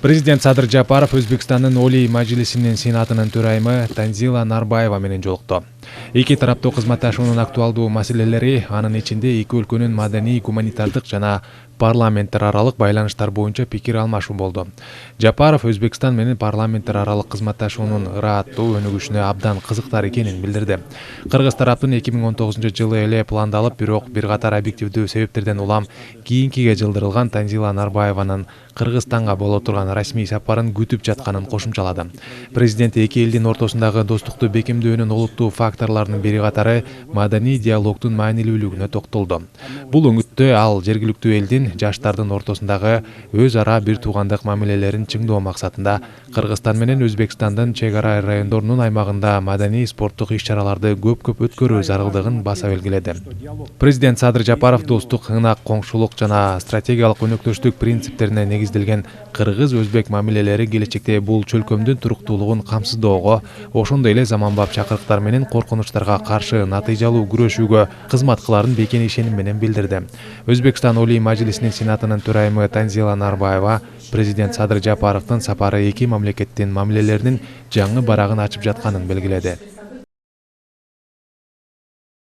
Президент Садыр Жапаров Өзбекстандын Олий Мажлисинин Сенатынын төрайымы Танзила Нарбаева менен жолукту. Эки тараптуу кызматташуунун актуалдуу маселелери, анын ичинде эки өлкөнүн маданий, гуманитардык жана парламенттер аралык байланыштар боюнча пикир алмашуу болду. Жапаров Өзбекстан менен парламенттер аралык кызматташуунун ырааттуу өнүгүшүнө абдан кызыктар экенин билдирди. Кыргыз тараптын 2019-жылы эле пландалып, бирок бир катар объективдүү себептерден улам кийинкиге жылдырылган Танзила Нарбаеванын Кыргызстанга боло турган расмий сапарын күтүп жатканын кошумчалады. Президент эки элдин ортосундагы достукту бекемдөөнүн олуттуу факторлорунун бири катары маданий диалогдун маанилүүлүгүнө токтолду. Бул өңүттө ал жергиликтүү элдин жаштардын ортосундагы өз ара бир туугандык мамилелерин чыңдоо максатында Кыргызстан менен Өзбекстандын чек ара райондорунун аймагында маданий спорттук иш-чараларды көп өткөрүү зарылдыгын баса белгиледи. Президент Садыр Жапаров достук, ынак коңшулук жана стратегиялык өнөктөштүк принциптерине негизделген кыргыз-өзбек мамилелери келечекте бул чөлкөмдүн туруктуулугун камсыздоого, ошондой эле заманбап чакырыктар менен коркунучтарга каршы натыйжалуу күрөшүүгө кызмат кыларын бекем ишеним менен билдирди. Өзбекстан Олий Мажлисинин Сенатынын төрайымы Танзила Нарбаева президент Садыр Жапаровдун сапары эки мамлекеттин мамилелеринин жаңы барагын ачып жатканын белгиледи.